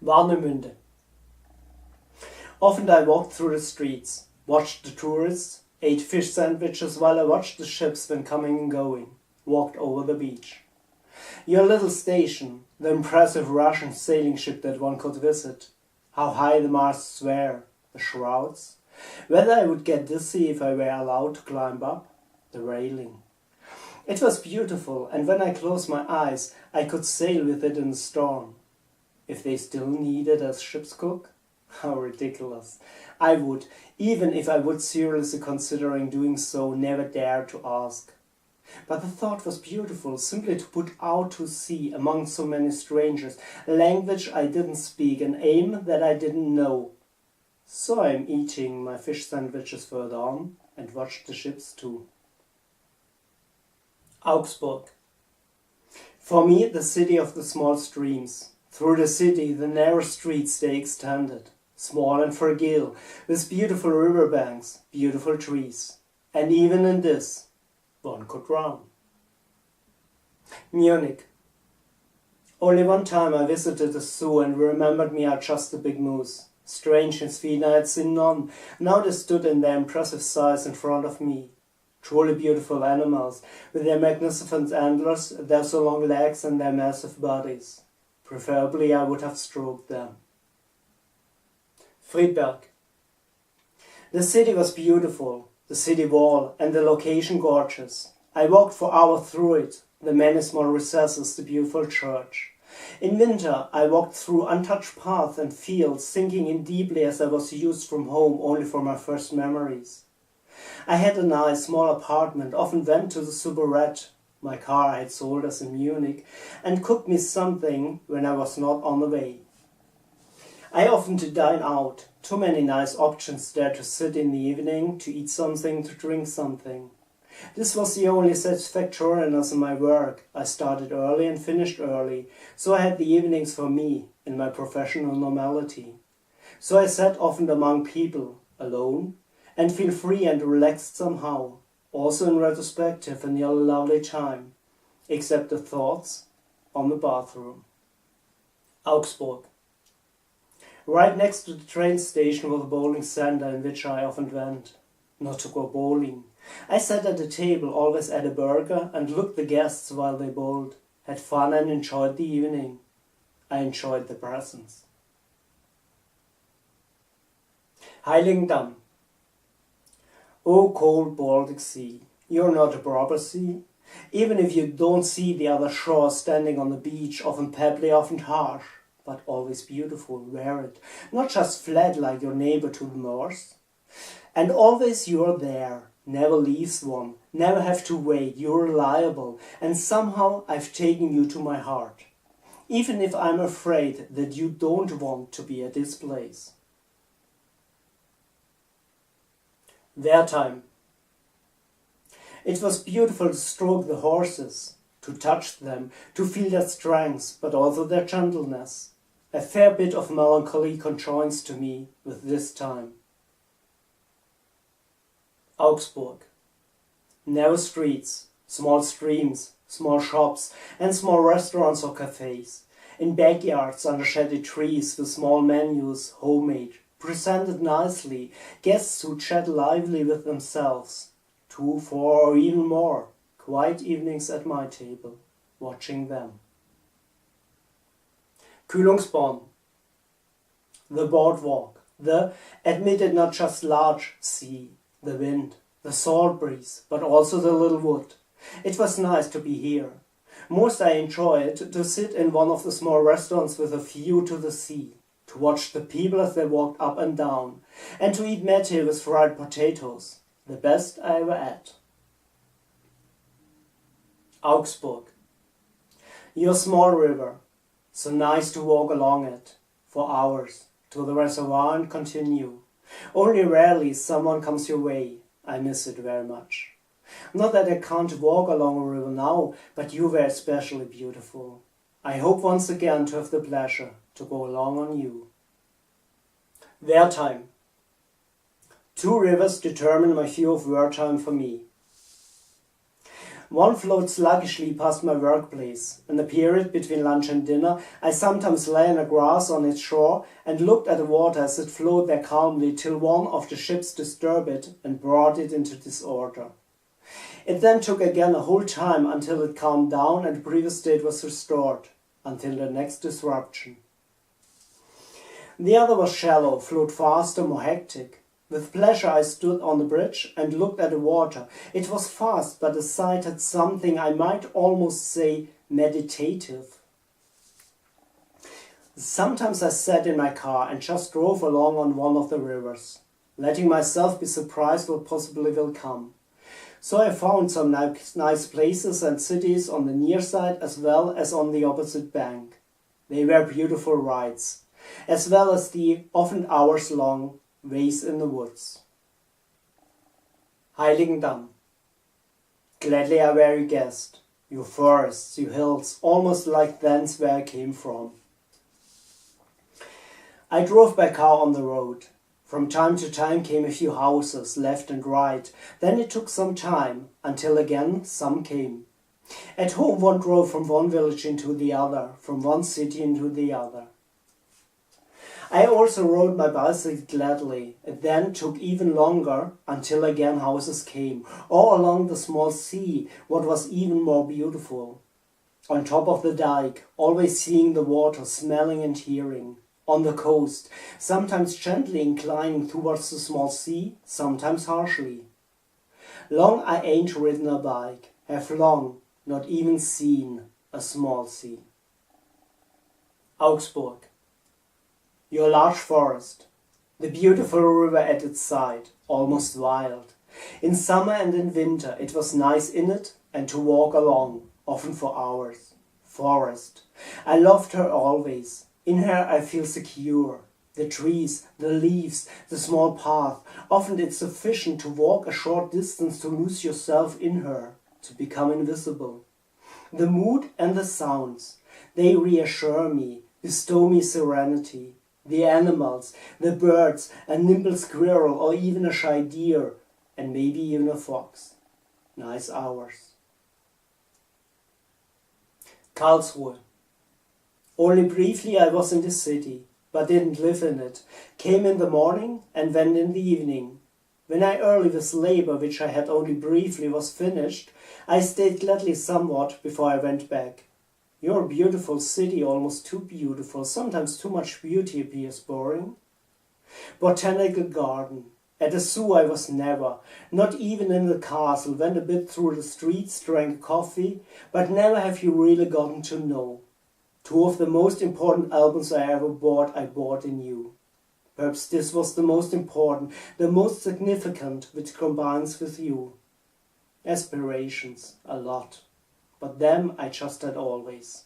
Warnemünde. Often I walked through the streets, watched the tourists, ate fish sandwiches while I watched the ships when coming and going, walked over the beach. Your little station, the impressive Russian sailing ship that one could visit, how high the masts were, the shrouds, whether I would get dizzy if I were allowed to climb up, the railing. It was beautiful, and when I closed my eyes, I could sail with it in the storm. If they still need it as ship's cook? How ridiculous. I would, even if I would seriously considering doing so, never dare to ask. But the thought was beautiful, simply to put out to sea among so many strangers, a language I didn't speak, an aim that I didn't know. So I'm eating my fish sandwiches further on and watched the ships too. Augsburg. For me, the city of the small streams. Through the city, the narrow streets they extended, small and fragile, with beautiful riverbanks, beautiful trees. And even in this, one could run. Munich. Only one time I visited the zoo and remembered me are just a big moose. Strange in Sweden I had seen none. Now they stood in their impressive size in front of me. Truly beautiful animals, with their magnificent antlers, their so long legs and their massive bodies. Preferably I would have stroked them. Friedberg. The city was beautiful, the city wall and the location gorgeous. I walked for hours through it, the many small recesses, the beautiful church. In winter I walked through untouched paths and fields, sinking in deeply as I was used from home only for my first memories. I had a nice small apartment, often went to the soubrette, my car I had sold us in Munich, and cooked me something when I was not on the way. I often to dine out, too many nice options there to sit in the evening, to eat something, to drink something. This was the only satisfactoriness in my work. I started early and finished early, so I had the evenings for me, in my professional normality. So I sat often among people, alone, and feel free and relaxed somehow, also in retrospective and a lovely time, except the thoughts on the bathroom. Augsburg. Right next to the train station was a bowling center in which I often went, not to go bowling. I sat at a table, always ate a burger, and looked the guests while they bowled, had fun and enjoyed the evening. I enjoyed the presence. Heiligendamm. O cold Baltic Sea, you're not a proper sea. Even if you don't see the other shore standing on the beach, often pebbly, often harsh, but always beautiful, varied, not just flat like your neighbor to the north. And always you're there, never leaves one, never have to wait, you're reliable, and somehow I've taken you to my heart. Even if I'm afraid that you don't want to be at this place. Wertheim. It was beautiful to stroke the horses, to touch them, to feel their strength, but also their gentleness. A fair bit of melancholy conjoins to me with this time. Augsburg. Narrow streets, small streams, small shops, and small restaurants or cafes. In backyards under shady trees with small menus, homemade, presented nicely, guests who chat lively with themselves. 2, 4 or even more, quiet evenings at my table, watching them. Kühlungsborn. The boardwalk, the, admitted not just large, sea, the wind, the salt breeze, but also the little wood. It was nice to be here. Most I enjoyed to sit in one of the small restaurants with a view to the sea, to watch the people as they walked up and down, and to eat mate with fried potatoes, the best I ever ate. Augsburg. Your small river, so nice to walk along it, for hours, to the reservoir and continue. Only rarely someone comes your way. I miss it very much. Not that I can't walk along a river now, but you were especially beautiful. I hope once again to have the pleasure to go along on you. Wertheim. 2 rivers determine my view of Wertheim for me. One flowed sluggishly past my workplace. In the period between lunch and dinner, I sometimes lay in the grass on its shore and looked at the water as it flowed there calmly till one of the ships disturbed it and brought it into disorder. It then took again a whole time until it calmed down and the previous state was restored, until the next disruption. The other was shallow, flowed faster, more hectic. With pleasure I stood on the bridge and looked at the water. It was fast, but the sight had something I might almost say meditative. Sometimes I sat in my car and just drove along on one of the rivers, letting myself be surprised what possibly will come. So I found some nice places and cities on the near side as well as on the opposite bank. They were beautiful rides, as well as the often hours-long ways in the woods. Heiligendamm. Gladly I were your guest, you forests, you hills, almost like thence where I came from. I drove by car on the road. From time to time came a few houses, left and right. Then it took some time, until again some came. At home one drove from one village into the other, from one city into the other. I also rode my bicycle gladly. It then took even longer, until again houses came, or along the small sea, what was even more beautiful. On top of the dike, always seeing the water, smelling and hearing. On the coast, sometimes gently inclining towards the small sea, sometimes harshly. Long I ain't ridden a bike, have long not even seen a small sea. Augsburg. Your large forest, the beautiful river at its side, almost wild. In summer and in winter it was nice in it and to walk along, often for hours. Forest. I loved her always. In her I feel secure. The trees, the leaves, the small path. Often it's sufficient to walk a short distance to lose yourself in her, to become invisible. The mood and the sounds, they reassure me, bestow me serenity. The animals, the birds, a nimble squirrel or even a shy deer, and maybe even a fox. Nice hours. Karlsruhe. Only briefly I was in the city, but didn't live in it. Came in the morning and went in the evening. When I early with labor, which I had only briefly, was finished, I stayed gladly somewhat before I went back. Your beautiful city, almost too beautiful, sometimes too much beauty appears boring. Botanical garden. At the zoo I was never, not even in the castle, went a bit through the streets, drank coffee, but never have you really gotten to know. 2 of the most important albums I ever bought, I bought in you. Perhaps this was the most important, the most significant, which combines with you. Aspirations, a lot, but them I just had always.